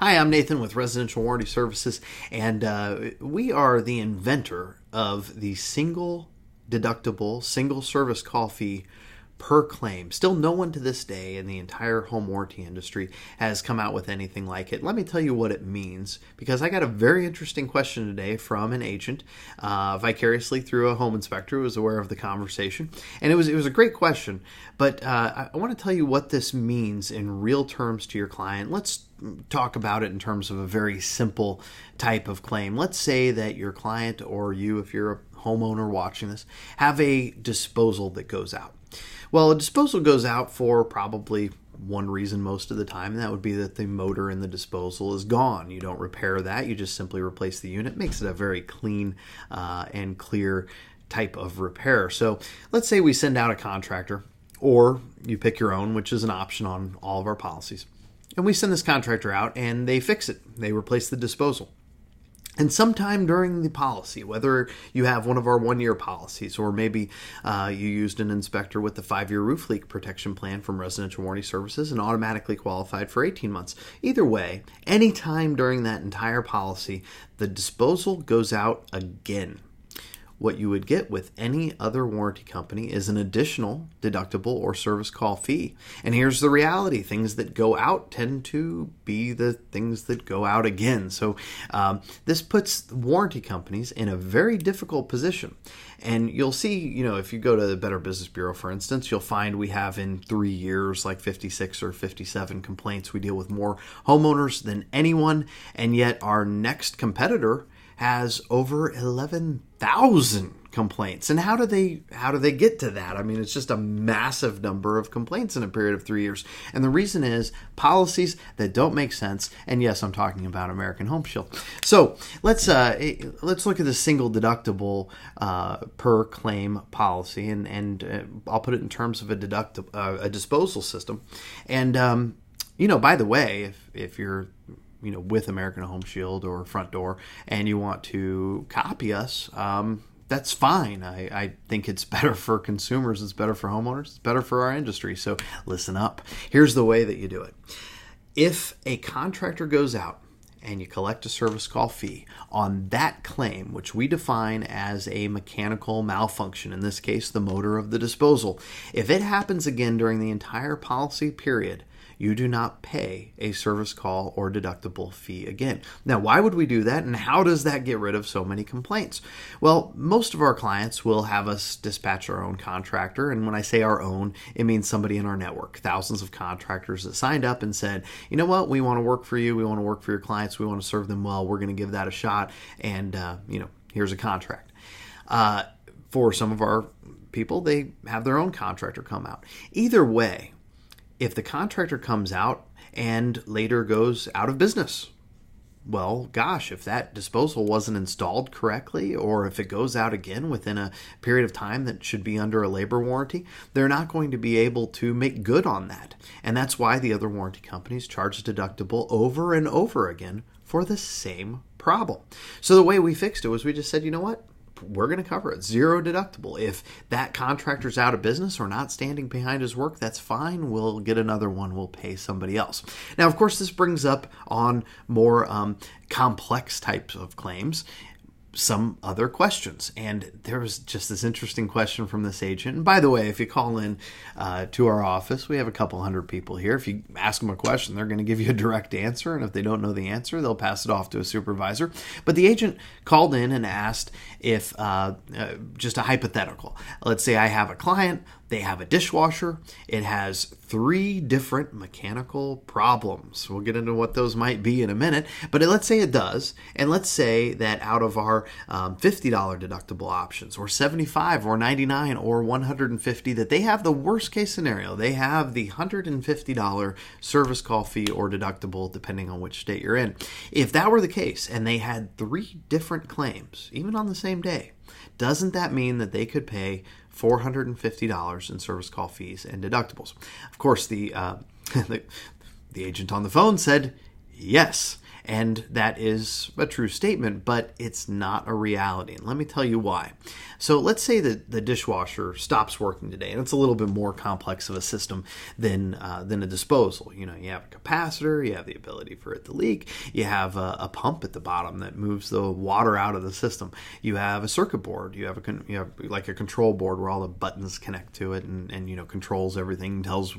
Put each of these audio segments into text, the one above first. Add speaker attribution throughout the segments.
Speaker 1: Hi, I'm Nathan with Residential Warranty Services, and we are the inventor of the single deductible, single service call fee per claim. Still, no one to this day in the entire home warranty industry has come out with anything like it. Let me tell you what it means, because I got a very interesting question today from an agent vicariously through a home inspector who was aware of the conversation. And it was a great question, but I want to tell you what this means in real terms to your client. Let's talk about it in terms of a very simple type of claim. Let's say that your client, or you, if you're a homeowner watching this, have a disposal that goes out. Well, a disposal goes out for probably one reason most of the time, and that would be that the motor in the disposal is gone. You don't repair that. You just simply replace the unit. Makes it a very clean and clear type of repair. So let's say we send out a contractor, or you pick your own, which is an option on all of our policies. And we send this contractor out and they fix it. They replace the disposal. And sometime during the policy, whether you have one of our 1-year policies, or maybe you used an inspector with the 5-year roof leak protection plan from Residential Warranty Services and automatically qualified for 18 months. Either way, anytime during that entire policy, the disposal goes out again. What you would get with any other warranty company is an additional deductible or service call fee. And here's the reality. Things that go out tend to be the things that go out again. So this puts warranty companies in a very difficult position. And you'll see, if you go to the Better Business Bureau, for instance, you'll find we have in 3 years like 56 or 57 complaints. We deal with more homeowners than anyone. And yet our next competitor has over 11,000 complaints. And how do they get to that? I mean, it's just a massive number of complaints in a period of 3 years. And the reason is policies that don't make sense. And yes, I'm talking about American Home Shield. So let's look at the single deductible per claim policy, and I'll put it in terms of a disposal system. And by the way, if you're with American Home Shield or Front Door, and you want to copy us, that's fine. I think it's better for consumers. It's better for homeowners. It's better for our industry. So listen up. Here's the way that you do it. If a contractor goes out and you collect a service call fee on that claim, which we define as a mechanical malfunction, in this case, the motor of the disposal, if it happens again during the entire policy period, you do not pay a service call or deductible fee again. Now, why would we do that, and how does that get rid of so many complaints? Well, most of our clients will have us dispatch our own contractor, and when I say our own, it means somebody in our network. Thousands of contractors that signed up and said, you know what, we want to work for you, we want to work for your clients, we want to serve them well, we're going to give that a shot, and here's a contract. For some of our people, they have their own contractor come out. Either way, if the contractor comes out and later goes out of business, well, gosh, if that disposal wasn't installed correctly, or if it goes out again within a period of time that should be under a labor warranty, they're not going to be able to make good on that. And that's why the other warranty companies charge a deductible over and over again for the same problem. So the way we fixed it was we just said, you know what? We're going to cover it. Zero deductible. If that contractor's out of business or not standing behind his work, that's fine. We'll get another one. We'll pay somebody else. Now, of course, this brings up on more complex types of claims some other questions. And there was just this interesting question from this agent. And by the way, if you call in to our office, we have a couple hundred people here. If you ask them a question, they're going to give you a direct answer. And if they don't know the answer, they'll pass it off to a supervisor. But the agent called in and asked if, just a hypothetical. Let's say I have a client. They have a dishwasher. It has 3 different mechanical problems. We'll get into what those might be in a minute, but let's say it does. And let's say that out of our $50 deductible options, or $75 or $99 or $150, that they have the worst case scenario. They have the $150 service call fee or deductible, depending on which state you're in. If that were the case, and they had 3 different claims, even on the same day, doesn't that mean that they could pay $450 in service call fees and deductibles? Of course, the agent on the phone said yes. And that is a true statement, but it's not a reality. And let me tell you why. So let's say that the dishwasher stops working today, and it's a little bit more complex of a system than a disposal. You have a capacitor, you have the ability for it to leak, you have a pump at the bottom that moves the water out of the system, you have a circuit board, you have like a control board where all the buttons connect to it and controls everything, tells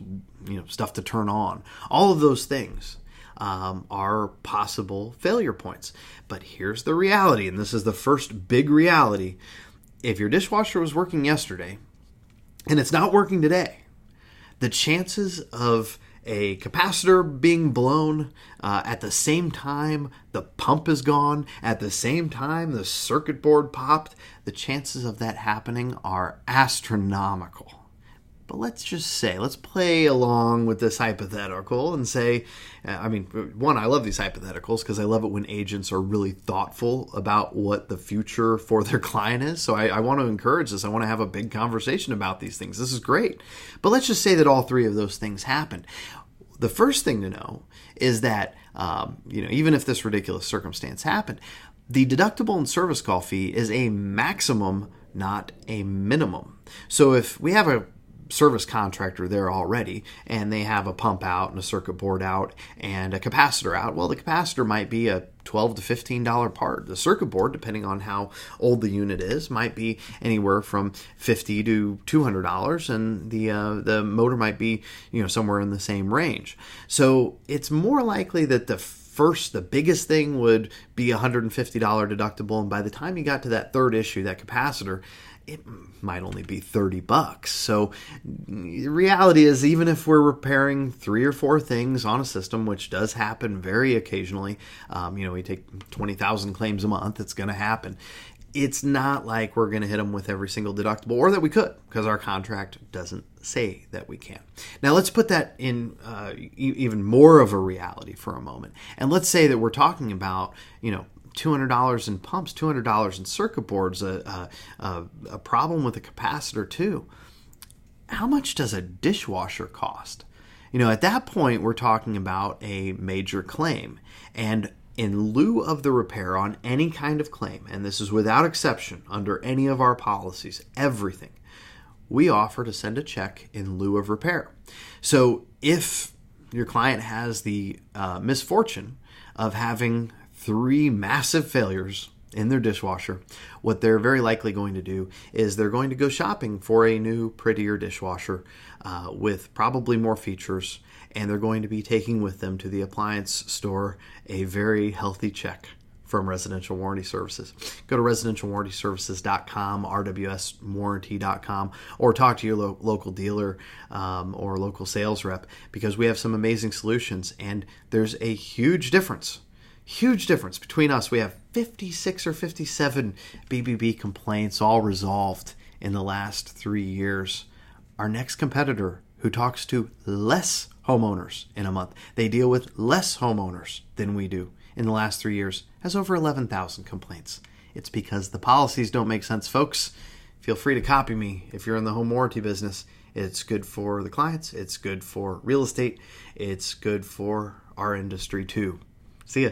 Speaker 1: stuff to turn on. All of those things are possible failure points. But here's the reality, and this is the first big reality. If your dishwasher was working yesterday and it's not working today, the chances of a capacitor being blown at the same time the pump is gone, at the same time the circuit board popped, the chances of that happening are astronomical. But let's play along with this hypothetical and say, I love these hypotheticals because I love it when agents are really thoughtful about what the future for their client is. So I want to encourage this. I want to have a big conversation about these things. This is great. But let's just say that all three of those things happened. The first thing to know is that, even if this ridiculous circumstance happened, the deductible and service call fee is a maximum, not a minimum. So if we have a service contractor there already and they have a pump out and a circuit board out and a capacitor out, well, the capacitor might be a $12 to $15 part. The circuit board, depending on how old the unit is, might be anywhere from $50 to $200, and the motor might be somewhere in the same range. So it's more likely that the biggest thing would be a $150 deductible, and by the time you got to that third issue, that capacitor, it might only be $30. So the reality is, even if we're repairing 3 or 4 things on a system, which does happen very occasionally, we take 20,000 claims a month, it's going to happen. It's not like we're going to hit them with every single deductible, or that we could, because our contract doesn't say that we can. Now let's put that in even more of a reality for a moment. And let's say that we're talking about, $200 in pumps, $200 in circuit boards, a problem with a capacitor too. How much does a dishwasher cost? At that point, we're talking about a major claim. And in lieu of the repair on any kind of claim, and this is without exception under any of our policies, everything, we offer to send a check in lieu of repair. So if your client has the misfortune of having 3 massive failures in their dishwasher, what they're very likely going to do is they're going to go shopping for a new, prettier dishwasher with probably more features, and they're going to be taking with them to the appliance store a very healthy check from Residential Warranty Services. Go to residentialwarrantyservices.com, rwswarranty.com, or talk to your local dealer or local sales rep, because we have some amazing solutions, and there's a huge difference between us. We have 56 or 57 BBB complaints all resolved in the last 3 years. Our next competitor, who talks to less homeowners in a month, they deal with less homeowners than we do in the last 3 years, has over 11,000 complaints. It's because the policies don't make sense, folks. Feel free to copy me if you're in the home warranty business. It's good for the clients. It's good for real estate. It's good for our industry too. See ya.